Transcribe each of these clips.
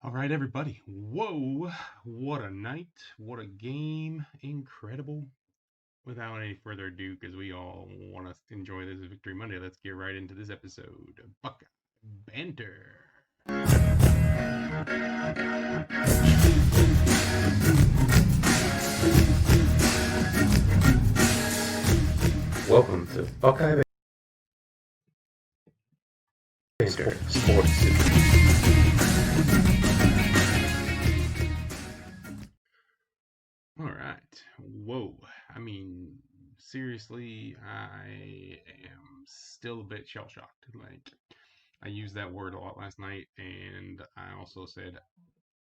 All right, everybody. Whoa, what a night. What a game. Incredible. Without any further ado, because we all want to enjoy this Victory Monday, let's get right into this episode of Buckeye Banter. Welcome to Buckeye Banter Sports. All right. Whoa. I mean, seriously, I am still a bit shell shocked. I used that word a lot last night, and I also said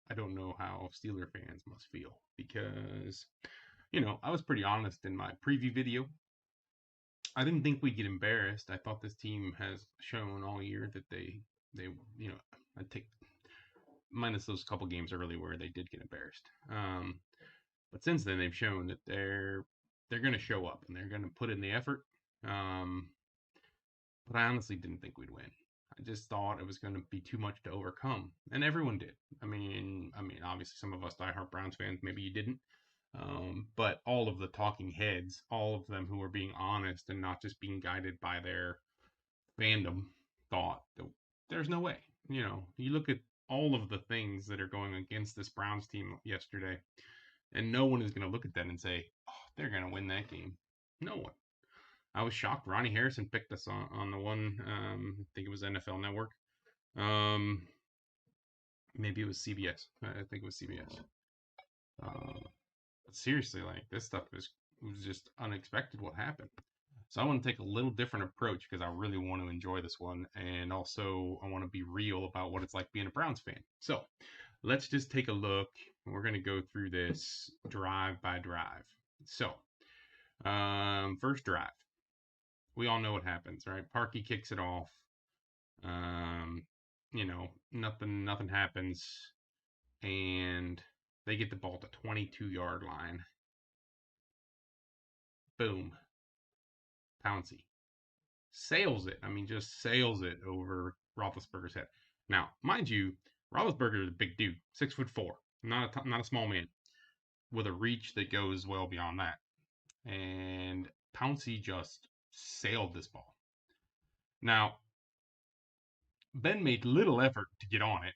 I don't know how Steeler fans must feel because, I was pretty honest in my preview video. I didn't think we'd get embarrassed. I thought this team has shown all year that they, I take minus those couple games early where they did get embarrassed. But since then, they've shown that they're going to show up and they're going to put in the effort. Um, but I honestly didn't think we'd win. I just thought it was going to be too much to overcome, and everyone did. I mean, obviously, some of us diehard Browns fans, maybe you didn't, but all of the talking heads, all of them who were being honest and not just being guided by their fandom, thought that there's no way. You look at all of the things that are going against this Browns team yesterday, and no one is going to look at that and say, oh, they're going to win that game. No one. I was shocked. Ronnie Harrison picked us on the one. I think it was NFL Network. Um, Maybe it was CBS. I think it was CBS. But seriously, like this stuff was just unexpected. What happened? So I want to take a little different approach because I really want to enjoy this one, and also I want to be real about what it's like being a Browns fan. So let's just take a look. We're going to go through this drive by drive. So, first drive, we all know what happens, right? Parkey kicks it off. Um, nothing happens, and they get the ball to 22-yard line. Boom, Pouncey sails it. I mean, just sails it over Roethlisberger's head. Now, mind you, Roethlisberger is a big dude, 6'4", not a small man, with a reach that goes well beyond that. And Pouncey just sailed this ball. Now, Ben made little effort to get on it.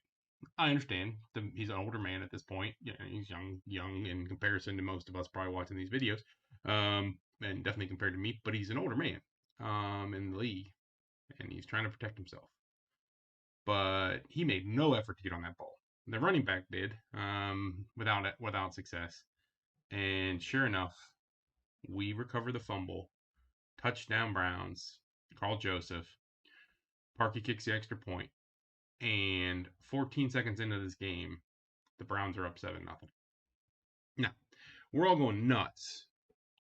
I understand. He's an older man at this point. He's young in comparison to most of us probably watching these videos, and definitely compared to me. But he's an older man, in the league, and he's trying to protect himself. But he made no effort to get on that ball. The running back did, without success. And sure enough, we recover the fumble. Touchdown Browns. Carl Joseph. Parkey kicks the extra point, and 14 seconds into this game, the Browns are up 7-0. Now, we're all going nuts,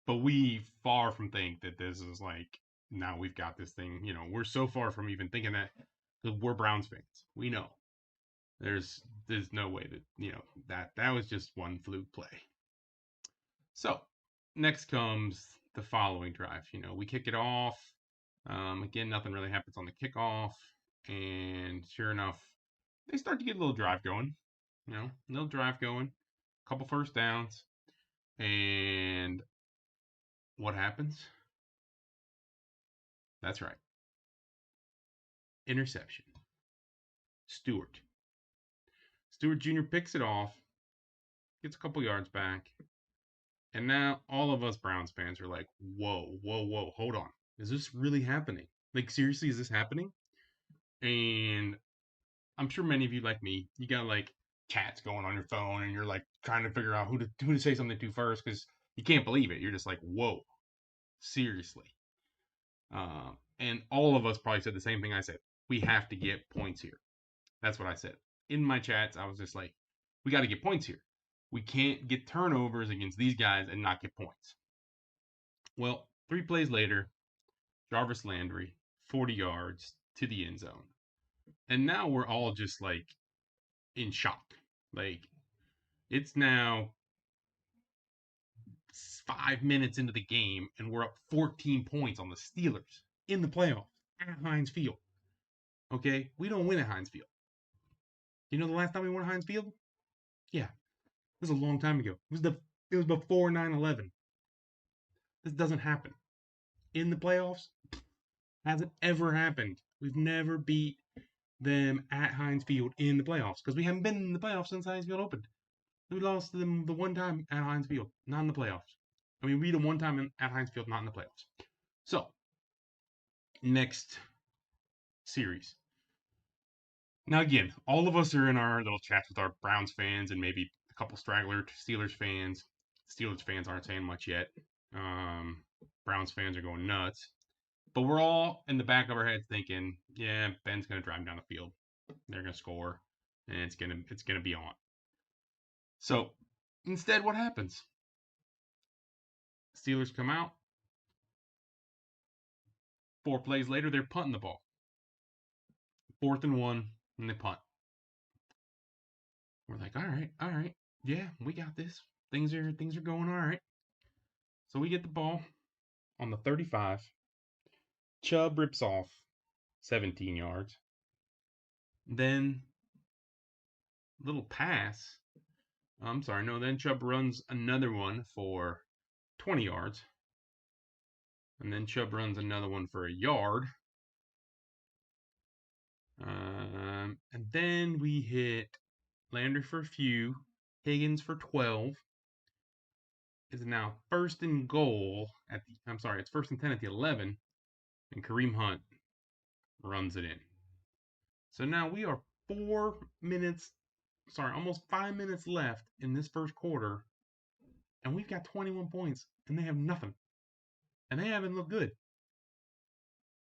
but we far from think that this is like, now we've got this thing. We're so far from even thinking that because we're Browns fans. We know there's no way that that was just one fluke play. So next comes the following drive. We kick it off. Again, nothing really happens on the kickoff, and sure enough, they start to get a little drive going. Little drive going, couple first downs, and what happens? That's right, interception. Stewart. Stewart Jr. picks it off, gets a couple yards back, and now all of us Browns fans are like, whoa, whoa, whoa, hold on. Is this really happening? Like, seriously, is this happening? And I'm sure many of you, like me, you got like chats going on your phone and you're like trying to figure out who to say something to first because you can't believe it. You're just like, whoa, seriously. And all of us probably said the same thing I said. We have to get points here. That's what I said. In my chats, I was just like, we got to get points here. We can't get turnovers against these guys and not get points. Well, 3 plays later, Jarvis Landry, 40 yards to the end zone. And now we're all just like in shock. Like, it's now 5 minutes into the game, and we're up 14 points on the Steelers in the playoffs at Heinz Field. Okay? We don't win at Heinz Field. You know the last time we won Heinz Field? Yeah, this was a long time ago. It was before 9/11. This doesn't happen in the playoffs. Hasn't ever happened. We've never beat them at Heinz Field in the playoffs because we haven't been in the playoffs since Heinz Field opened. We lost to them the one time at Heinz Field, not in the playoffs. I mean, we beat them one time at Heinz Field, not in the playoffs. So, next series. Now, again, all of us are in our little chats with our Browns fans and maybe a couple straggler Steelers fans. Steelers fans aren't saying much yet. Browns fans are going nuts. But we're all in the back of our heads thinking, yeah, Ben's going to drive down the field. They're going to score, and it's gonna be on. So instead, what happens? Steelers come out. 4 plays later, they're punting the ball. 4th and 1, and they punt. We're like, all right, yeah, we got this. Things are going all right. So we get the ball on the 35. Chubb rips off 17 yards. Then little pass. I'm sorry, no. Then Chubb runs another one for 20 yards. And then Chubb runs another one for a yard. And then we hit Landry for a few, Higgins for 12. It's now 1st and goal at the, I'm sorry, it's 1st and 10 at the 11, and Kareem Hunt runs it in. So now we are 4 minutes, sorry, almost 5 minutes left in this first quarter, and we've got 21 points, and they have nothing. And they haven't looked good.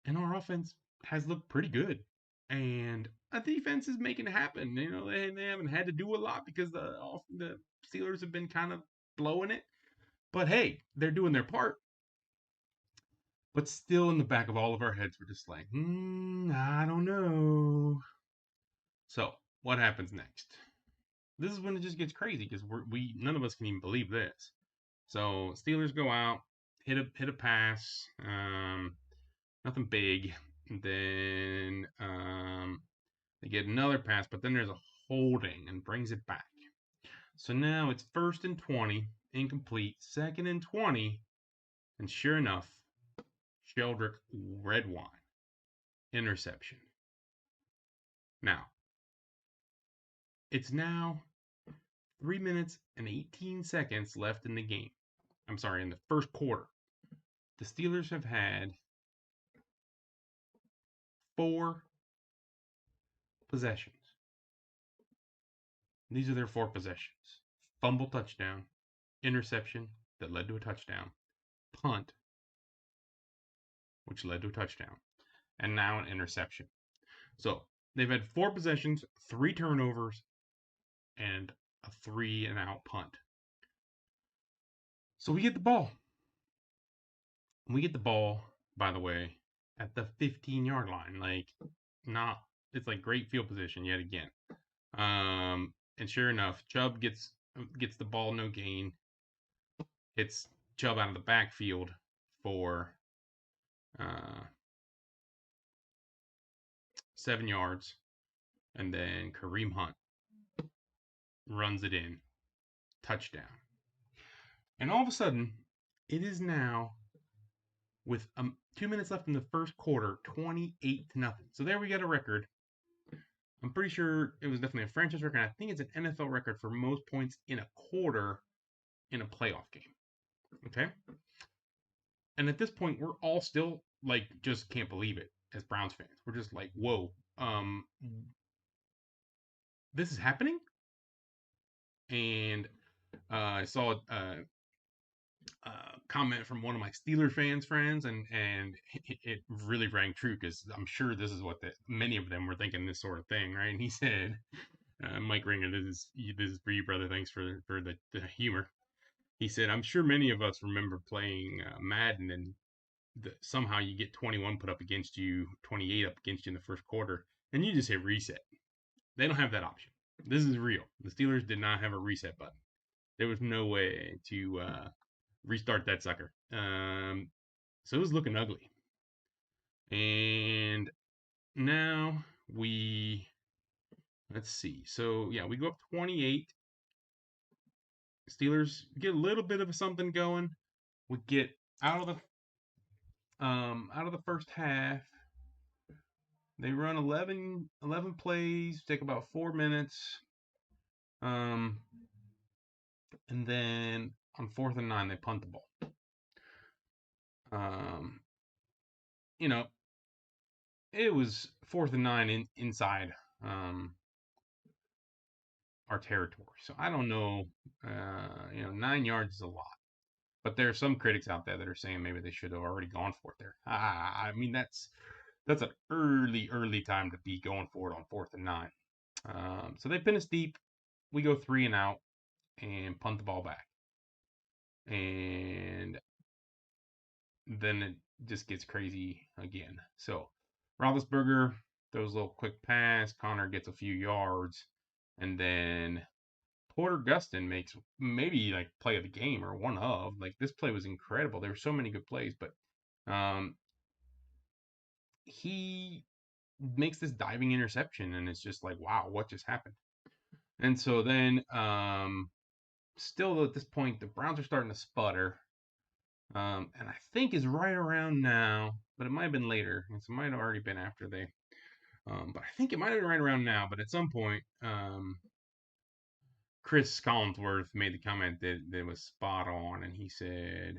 And our offense has looked pretty good. And our defense is making it happen. You know, they haven't had to do a lot because the Steelers have been kind of blowing it. But hey, they're doing their part. But still in the back of all of our heads, we're just like, I don't know. So what happens next? This is when it just gets crazy because we none of us can even believe this. So Steelers go out, hit a pass, nothing big. And then they get another pass, but then there's a holding and brings it back. So now it's 1st and 20, incomplete, 2nd and 20, and sure enough, Sheldrick Redwine, interception. Now, it's now 3 minutes and 18 seconds left in the game. I'm sorry, in the first quarter. The Steelers have had 4 possessions. These are their 4 possessions. Fumble touchdown, interception that led to a touchdown, punt, which led to a touchdown, and now an interception. So they've had 4 possessions, 3 turnovers, and a 3-and-out punt. So we get the ball. We get the ball, by the way, at the 15-yard line. It's like great field position yet again. And sure enough, Chubb gets the ball, no gain. Hits Chubb out of the backfield for 7 yards, and then Kareem Hunt runs it in, touchdown. And all of a sudden, it is now, with 2 minutes left in the first quarter, 28-0. So there we got a record. I'm pretty sure it was definitely a franchise record. I think it's an NFL record for most points in a quarter in a playoff game. Okay? And at this point, we're all still, like, just can't believe it as Browns fans. We're just like, whoa, this is happening? And I saw a comment from one of my Steelers friends, and it really rang true because I'm sure this is what many of them were thinking, this sort of thing, right? And he said, Mike Ringer, this is for you, brother. Thanks for the humor. He said, I'm sure many of us remember playing Madden, and somehow you get 21 put up against you, 28 up against you in the first quarter, and you just hit reset. They don't have that option. This is real. The Steelers did not have a reset button. There was no way to restart that sucker. So it was looking ugly. And now we Let's see. So yeah, we go up 28. Steelers get a little bit of something going. We get out of the first half. They run 11 plays, take about 4 minutes. And then on 4th and 9, they punt the ball. Um, you know, it was 4th and 9 inside our territory. So I don't know. 9 yards is a lot. But there are some critics out there that are saying maybe they should have already gone for it there. I mean, that's an early time to be going for it on 4th and 9. So they pin us deep. We go 3 and out and punt the ball back. And then it just gets crazy again. So Roethlisberger throws a little quick pass. Connor gets a few yards. And then Porter Gustin makes maybe like play of the game or one of. Like this play was incredible. There were so many good plays, but he makes this diving interception, and it's just like, wow, what just happened? And so then, still at this point, the Browns are starting to sputter. And I think is right around now, but it might have been later. It might have already been after they. But I think it might have been right around now. But at some point, Chris Collinsworth made the comment that was spot on, and he said,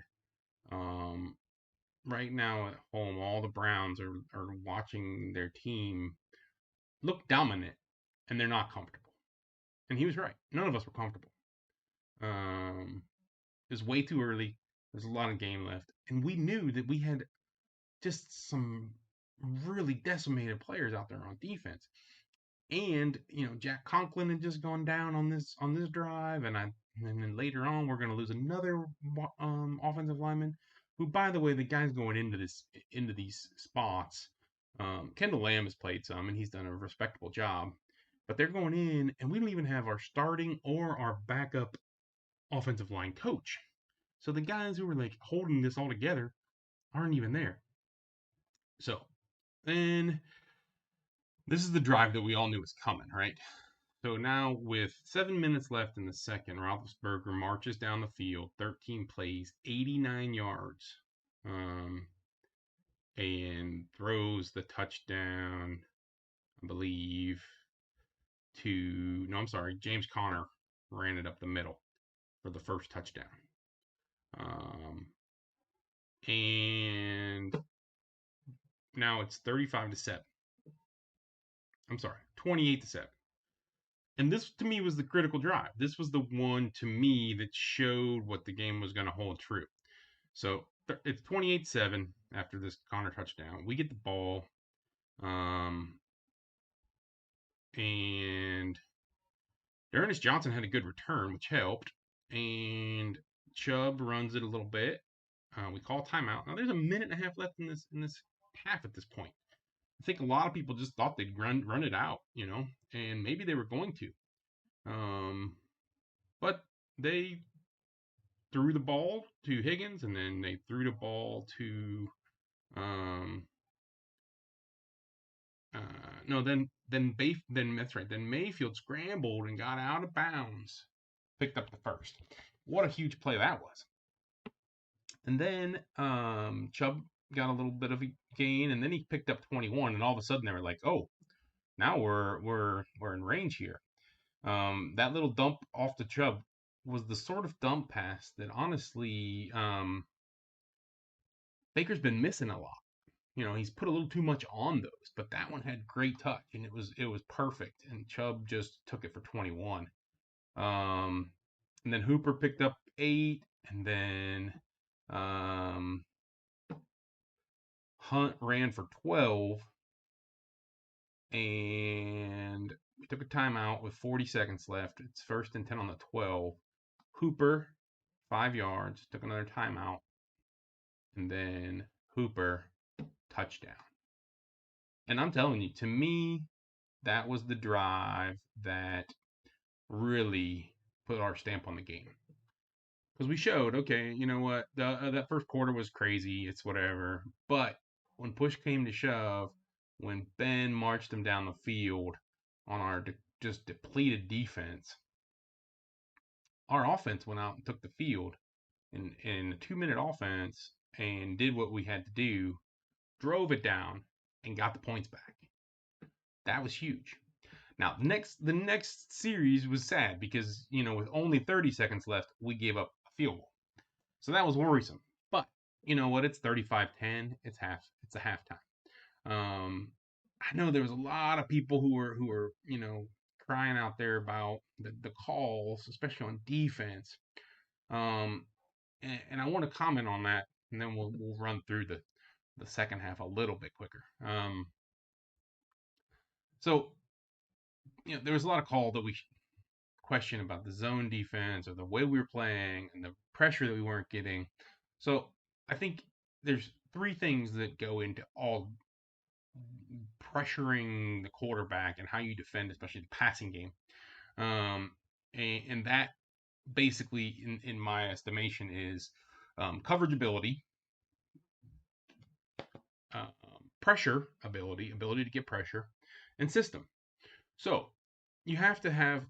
right now at home, all the Browns are watching their team look dominant, and they're not comfortable. And he was right. None of us were comfortable. It was way too early. There's a lot of game left, and we knew that we had just some really decimated players out there on defense. And Jack Conklin had just gone down on this drive, and then later on we're going to lose another offensive lineman, who, by the way, the guy's going into these spots. Kendall Lamb has played some, and he's done a respectable job. But they're going in, and we don't even have our starting or our backup offensive line coach. So the guys who were like holding this all together aren't even there. So then this is the drive that we all knew was coming, right? So now with 7 minutes left in the second, Roethlisberger marches down the field, 13 plays, 89 yards, and throws the touchdown, I believe, James Conner ran it up the middle for the first touchdown. And now it's 35-7. I'm sorry, 28-7. And this to me was the critical drive. This was the one to me that showed what the game was going to hold true. So it's 28-7 after this Conner touchdown. We get the ball, and Ernest Johnson had a good return, which helped. And Chubb runs it a little bit. We call timeout. Now there's a minute and a half left in this half at this point. I think a lot of people just thought they'd run it out, and maybe they were going to. But they threw the ball to Higgins, and then they threw the ball to then that's right. Then Mayfield scrambled and got out of bounds, picked up the first. What a huge play that was! And then Chubb got a little bit of a gain, and then he picked up 21, and all of a sudden they were like, "Oh, now we're in range here." That little dump off the Chubb was the sort of dump pass that honestly Baker's been missing a lot. He's put a little too much on those, but that one had great touch, and it was perfect, and Chubb just took it for 21. And then Hooper picked up 8, and then Hunt ran for 12, and we took a timeout with 40 seconds left. It's 1st and 10 on the 12. Hooper, 5 yards, took another timeout, and then Hooper, touchdown. And I'm telling you, to me, that was the drive that really put our stamp on the game. Because we showed, okay, you know what, that first quarter was crazy, it's whatever. But when push came to shove, when Ben marched them down the field on our just depleted defense, our offense went out and took the field in a 2-minute offense and did what we had to do, drove it down, and got the points back. That was huge. Now, the next series was sad because, with only 30 seconds left, we gave up a field goal. So that was worrisome. But you know what? It's 35-10. It's a halftime. I know there was a lot of people who were crying out there about the calls, especially on defense. And I want to comment on that, and then we'll run through the second half a little bit quicker. So there was a lot of call that we question about the zone defense or the way we were playing and the pressure that we weren't getting. So I think there's three things that go into all pressuring the quarterback and how you defend, especially the passing game. And that basically, in my estimation, is coverage ability, pressure ability to get pressure, and system. So you have to have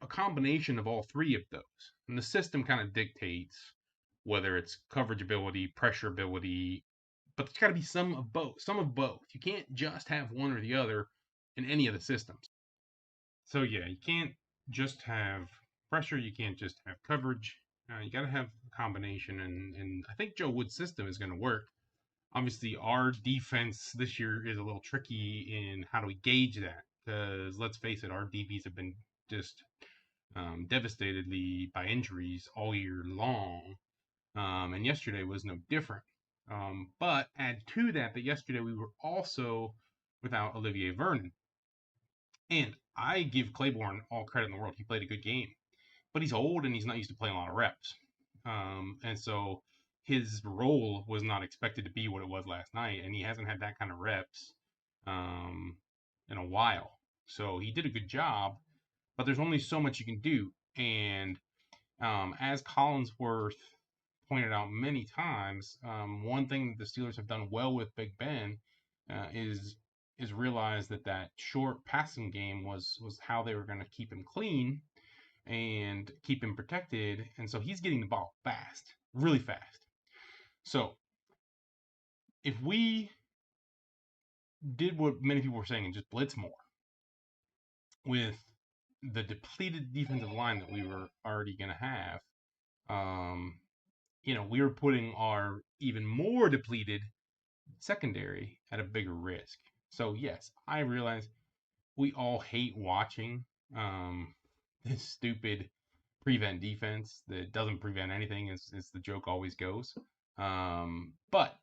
a combination of all three of those. And the system kind of dictates whether it's coverage ability, pressure ability, but there's got to be some of both. Some of both. You can't just have one or the other in any of the systems. So yeah, you can't just have pressure. You can't just have coverage. You got to have a combination, and I think Joe Wood's system is going to work. Obviously, our defense this year is a little tricky in how do we gauge that, because let's face it, our DBs have been just devastatedly by injuries all year long, and yesterday was no different. But add to that yesterday we were also without Olivier Vernon, and I give Claiborne all credit in the world. He played a good game, but he's old and he's not used to playing a lot of reps, and so his role was not expected to be what it was last night, and he hasn't had that kind of reps in a while. So he did a good job, but there's only so much you can do. And as Collinsworth pointed out many times, one thing that the Steelers have done well with Big Ben is realize that short passing game was how they were going to keep him clean and keep him protected. And so he's getting the ball fast, really fast. So if we did what many people were saying and just blitz more with the depleted defensive line that we were already going to have, we were putting our even more depleted secondary at a bigger risk. So yes, I realize we all hate watching this stupid prevent defense that doesn't prevent anything, as the joke always goes. But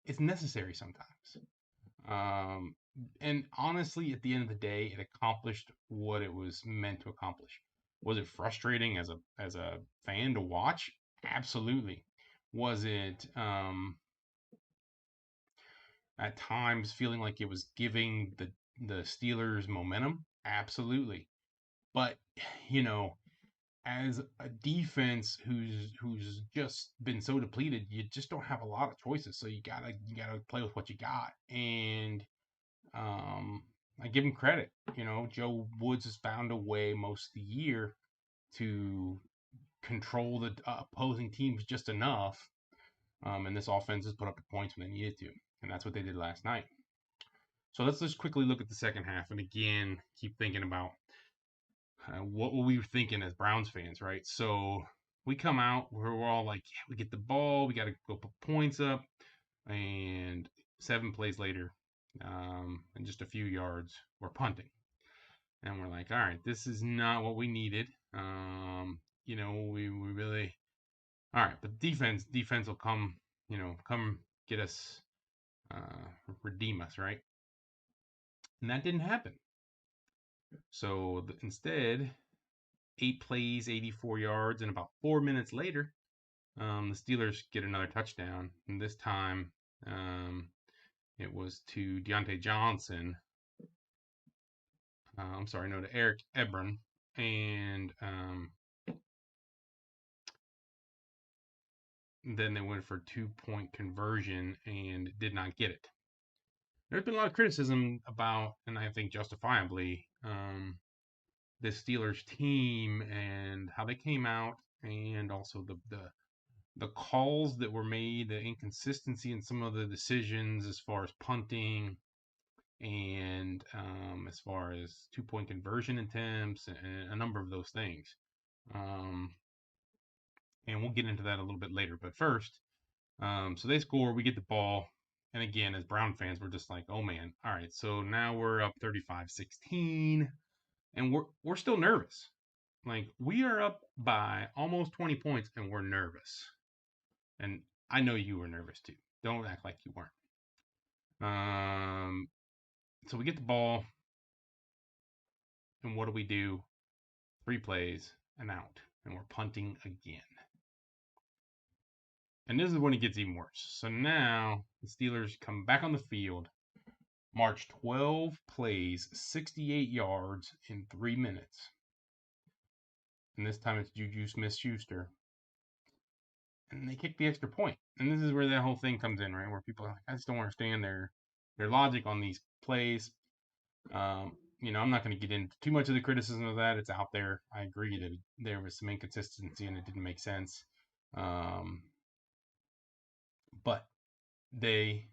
it's necessary sometimes. And honestly, at the end of the day, it accomplished what it was meant to accomplish. Was it frustrating as a fan to watch? Absolutely. Was it at times feeling like it was giving the Steelers momentum? Absolutely. But as a defense who's just been so depleted, you just don't have a lot of choices. So you gotta play with what you got. And I give him credit. Joe Woods has found a way most of the year to control the opposing teams just enough. And this offense has put up the points when they needed to. And that's what they did last night. So let's just quickly look at the second half. And again, keep thinking about what were we thinking as Browns fans, right? So we come out, we're all like, yeah, we get the ball, we got to go put points up. And 7 plays later, and just a few yards, we're punting. And we're like, all right, this is not what we needed. We really, all right, but defense will come, come get us, redeem us, right? And that didn't happen. So instead, 8 plays, 84 yards, and about 4 minutes later, the Steelers get another touchdown. And this time, it was to Deontay Johnson. To Eric Ebron. And then they went for 2-point conversion and did not get it. There's been a lot of criticism about, and I think justifiably, the Steelers team and how they came out, and also the calls that were made, the inconsistency in some of the decisions as far as punting and as far as 2-point conversion attempts and a number of those things. And we'll get into that a little bit later. But first, so they score, we get the ball. And again, as Brown fans, we're just like, oh man, all right, so now we're up 35-16, and we're still nervous. Like, we are up by almost 20 points, and we're nervous. And I know you were nervous too. Don't act like you weren't. So we get the ball, and what do? 3 plays and out, and we're punting again. And this is when it gets even worse. So now the Steelers come back on the field, march 12 plays, 68 yards in 3 minutes. And this time it's Juju Smith-Schuster. And they kick the extra point. And this is where that whole thing comes in, right? Where people are like, I just don't understand their logic on these plays. I'm not going to get into too much of the criticism of that. It's out there. I agree that there was some inconsistency and it didn't make sense. But they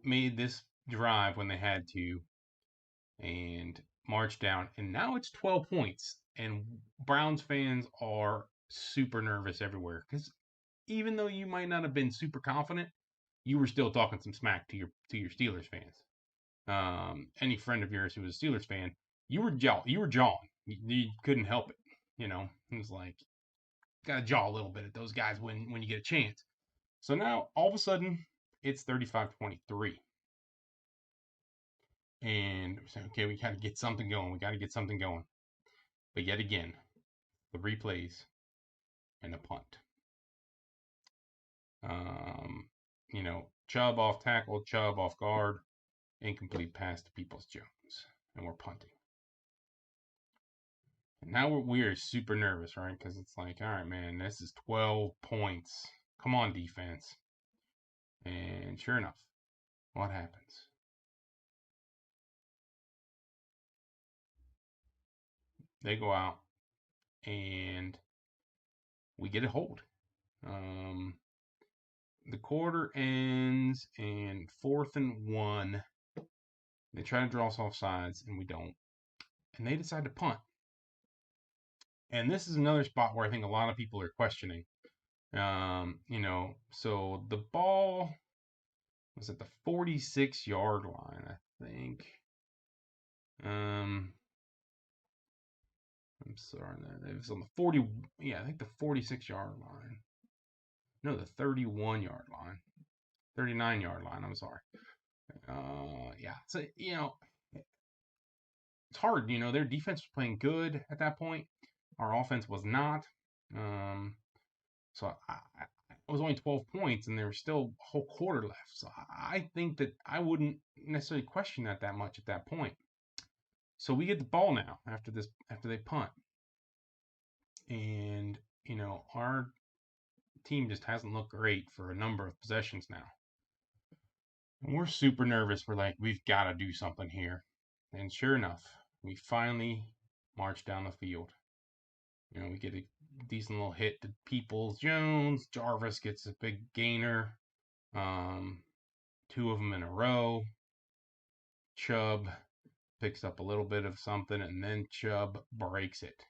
made this drive when they had to and marched down. And now it's 12 points. And Browns fans are super nervous everywhere. Because even though you might not have been super confident, you were still talking some smack to your Steelers fans. Any friend of yours who was a Steelers fan, you were jawing. You couldn't help it. It was like, got to jaw a little bit at those guys when you get a chance. So now, all of a sudden, it's 35-23. And we're saying, okay, we got to get something going. But yet again, the replays and the punt. Chubb off tackle, Chubb off guard, incomplete pass to Peoples-Jones, and we're punting. And now we're super nervous, right? Because it's like, all right, man, this is 12 points. Come on, defense. And sure enough, what happens? They go out, and we get a hold. The quarter ends in 4th and 1. They try to draw us off sides, and we don't. And they decide to punt. And this is another spot where I think a lot of people are questioning. So the ball was at the 46-yard line, I think. I'm sorry, it was on the 40. Yeah, I think the 46-yard line. No, the 31-yard line, 39-yard line. I'm sorry. Yeah. So it's hard. Their defense was playing good at that point. Our offense was not. So it was only 12 points, and there was still a whole quarter left. So I think that I wouldn't necessarily question that much at that point. So we get the ball now after they punt. And, our team just hasn't looked great for a number of possessions now. And we're super nervous. We're like, we've got to do something here. And sure enough, we finally march down the field. We get a decent little hit to Peoples-Jones. Jarvis gets a big gainer. 2 of them in a row. Chubb picks up a little bit of something, and then Chubb breaks it.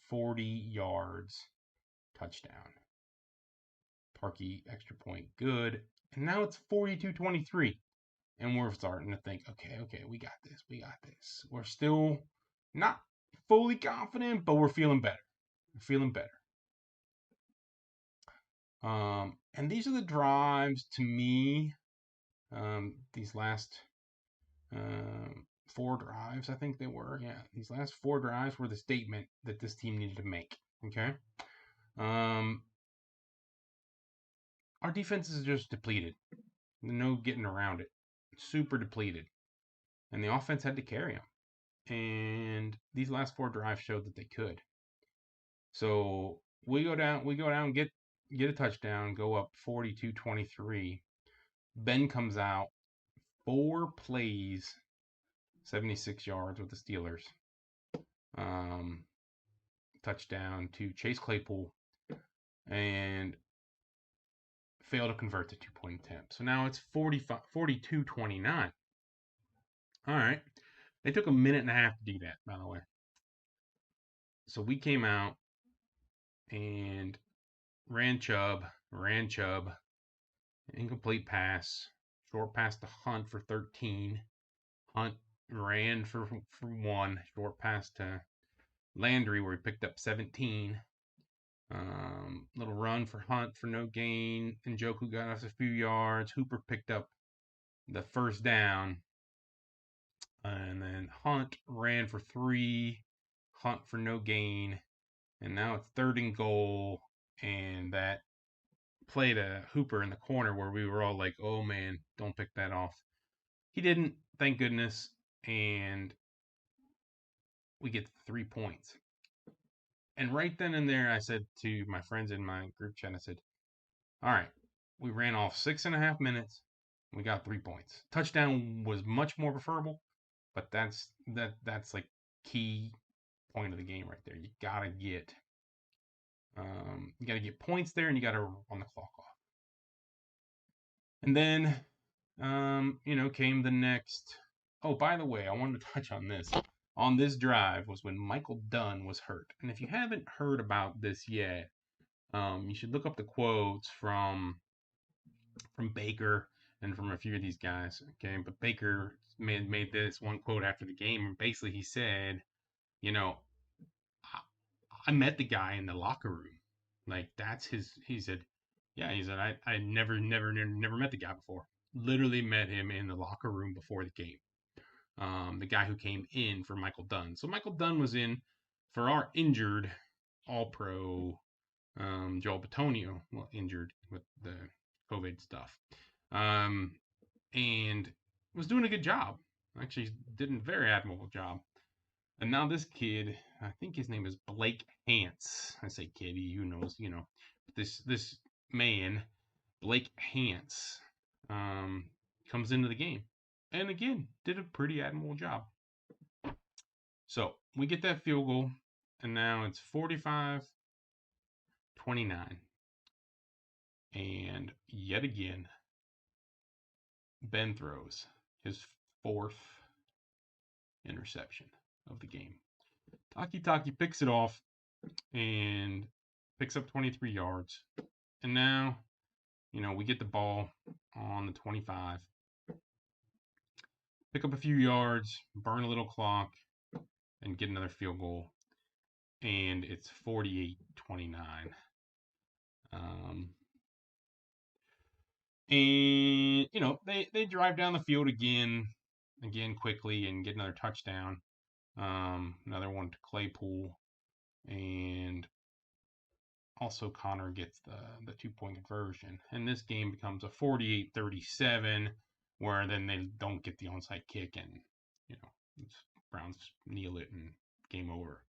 40 yards. Touchdown. Parkey extra point good. And now it's 42-23. And we're starting to think, okay, we got this. We're still not fully confident, but we're feeling better. And these are the drives to me. These last 4 drives, I think they were. Yeah, these last 4 drives were the statement that this team needed to make. Okay. Our defense is just depleted. No getting around it. Super depleted. And the offense had to carry them. And these last 4 drives showed that they could. So we go down, get a touchdown, go up 42-23. Ben comes out, 4 plays, 76 yards with the Steelers. touchdown to Chase Claypool, and failed to convert the 2-point attempt. So now it's 42-29. All right. They took a minute and a half to do that, by the way. So we came out and ran Chubb, incomplete pass, short pass to Hunt for 13. Hunt ran for 1, short pass to Landry where he picked up 17. Little run for Hunt for no gain. Njoku got us a few yards. Hooper picked up the first down. And then Hunt ran for 3. Hunt for no gain. And now it's 3rd and goal. And that play to Hooper in the corner where we were all like, oh man, don't pick that off. He didn't, thank goodness. And we get 3 points. And right then and there, I said to my friends in my group chat, I said, all right, we ran off 6.5 minutes. We got 3 points. Touchdown was much more preferable, but that's like key point of the game right there. You gotta get points there, and you gotta run the clock off. And then, came the next. Oh, by the way, I wanted to touch on this. On this drive was when Michael Dunn was hurt, and if you haven't heard about this yet, you should look up the quotes from Baker and from a few of these guys. Okay, but Baker made this one quote after the game, and basically he said, I met the guy in the locker room. Like that's his. He said, yeah. He said I never met the guy before. Literally met him in the locker room before the game. The guy who came in for Michael Dunn. So Michael Dunn was in for our injured All-Pro Joel Bitonio, injured with the COVID stuff, and was doing a good job. Actually, did a very admirable job. And now this kid, I think his name is Blake Hance. I say kid, who knows, this man, Blake Hance, comes into the game. And again, did a pretty admirable job. So we get that field goal, and now it's 45-29. And yet again, Ben throws his 4th interception of the game. Taki picks it off and picks up 23 yards. And now, we get the ball on the 25. Pick up a few yards, burn a little clock, and get another field goal. And it's 48-29. And, they drive down the field again quickly and get another touchdown. Another one to Claypool. And also Connor gets the 2-point conversion. And this game becomes a 48-37, where then they don't get the onside kick, and, Browns kneel it and game over.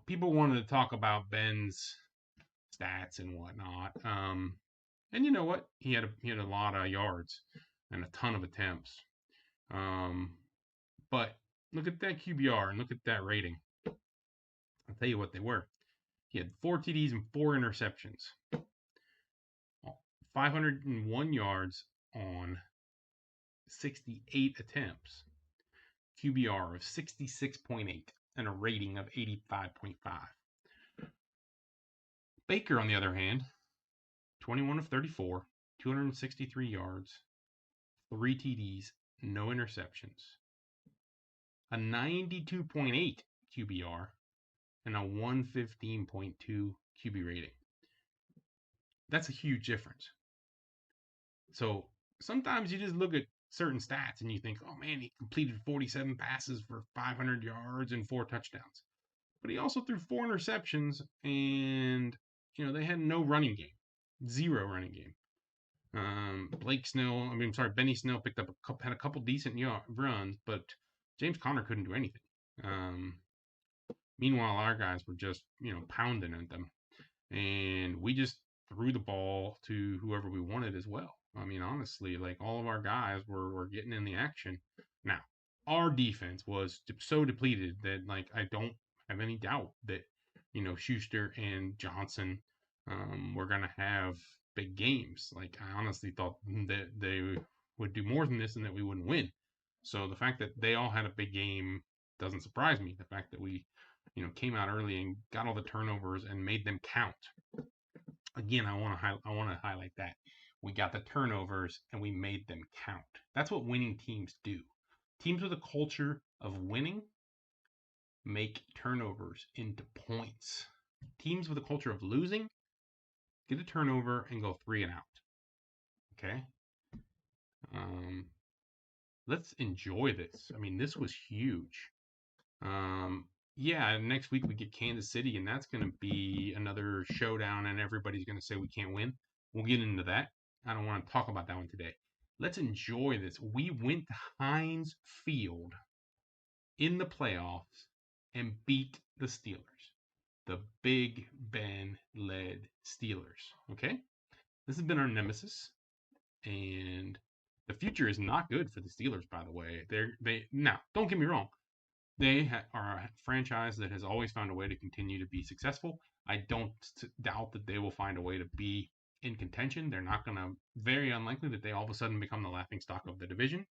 People wanted to talk about Ben's stats and whatnot. And you know what? He had a lot of yards and a ton of attempts. But look at that QBR and look at that rating. I'll tell you what they were. He had 4 TDs and 4 interceptions. 501 yards on 68 attempts. QBR of 66.8 and a rating of 85.5. Baker, on the other hand, 21 of 34, 263 yards, 3 TDs, no interceptions. A 92.8 QBR and a 115.2 QB rating. That's a huge difference. So sometimes you just look at certain stats and you think, oh man, he completed 47 passes for 500 yards and 4 touchdowns. But he also threw 4 interceptions, and they had no running game, 0 running game. Benny Snell had a couple decent runs, but James Conner couldn't do anything. Meanwhile, our guys were just pounding at them, and we just threw the ball to whoever we wanted as well. I mean, honestly, like all of our guys were getting in the action. Now, our defense was so depleted that like I don't have any doubt that Schuster and Johnson were gonna have big games. Like I honestly thought that they would do more than this and that we wouldn't win. So the fact that they all had a big game doesn't surprise me. The fact that we came out early and got all the turnovers and made them count. Again, I want to highlight that we got the turnovers and we made them count. That's what winning teams do. Teams with a culture of winning make turnovers into points. Teams with a culture of losing get a turnover and go 3 and out. Okay. Let's enjoy this. I mean, this was huge. Yeah, next week we get Kansas City, and that's going to be another showdown, and everybody's going to say we can't win. We'll get into that. I don't want to talk about that one today. Let's enjoy this. We went to Heinz Field in the playoffs and beat the Steelers, the Big Ben led Steelers. Okay, this has been our nemesis, and the future is not good for the Steelers. By the way, they now don't get me wrong, they are a franchise that has always found a way to continue to be successful. I don't doubt that they will find a way to be in contention. They're not going to, very unlikely that they all of a sudden become the laughing stock of the division.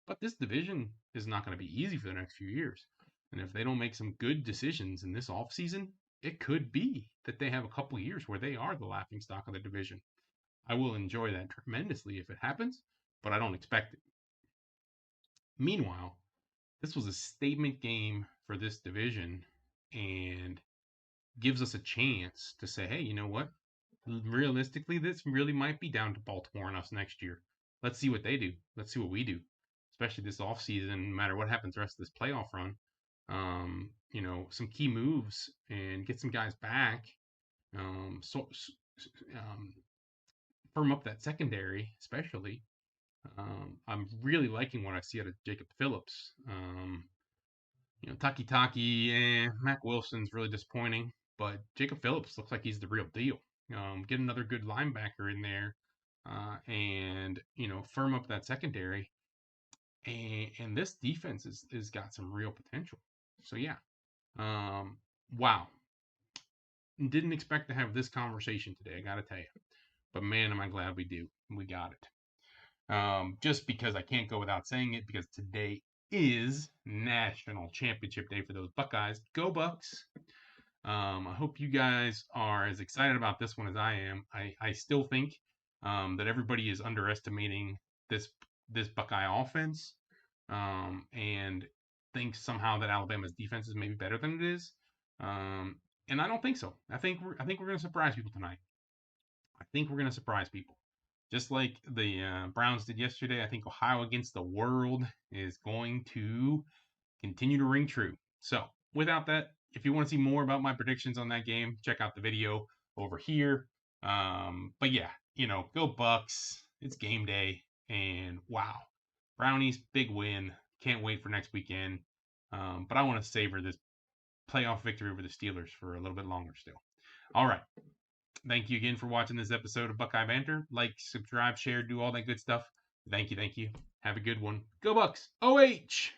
But this division is not going to be easy for the next few years. And if they don't make some good decisions in this offseason, it could be that they have a couple years where they are the laughing stock of the division. I will enjoy that tremendously if it happens, but I don't expect it. Meanwhile, this was a statement game for this division and gives us a chance to say, hey, you know what? Realistically, this really might be down to Baltimore and us next year. Let's see what they do. Let's see what we do, especially this offseason, no matter what happens the rest of this playoff run. Some key moves and get some guys back. Firm up that secondary, especially. I'm really liking what I see out of Jacob Phillips. Taki, Mac Wilson's really disappointing, but Jacob Phillips looks like he's the real deal. Get another good linebacker in there, and firm up that secondary. And this defense is got some real potential. So yeah, wow. Didn't expect to have this conversation today. I got to tell you, but man, am I glad we do. We got it. Just because I can't go without saying it, because today is National Championship Day for those Buckeyes. Go Bucks! I hope you guys are as excited about this one as I am. I still think that everybody is underestimating this Buckeye offense and thinks somehow that Alabama's defense is maybe better than it is. And I don't think so. I think we're going to surprise people tonight. I think we're going to surprise people. Just like the Browns did yesterday, I think Ohio against the world is going to continue to ring true. So, without that, if you want to see more about my predictions on that game, check out the video over here. But yeah, go Bucks. It's game day. And wow, Brownies, big win. Can't wait for next weekend. But I want to savor this playoff victory over the Steelers for a little bit longer still. All right. Thank you again for watching this episode of Buckeye Banter. Like, subscribe, share, do all that good stuff. Thank you. Have a good one. Go Bucks! OH!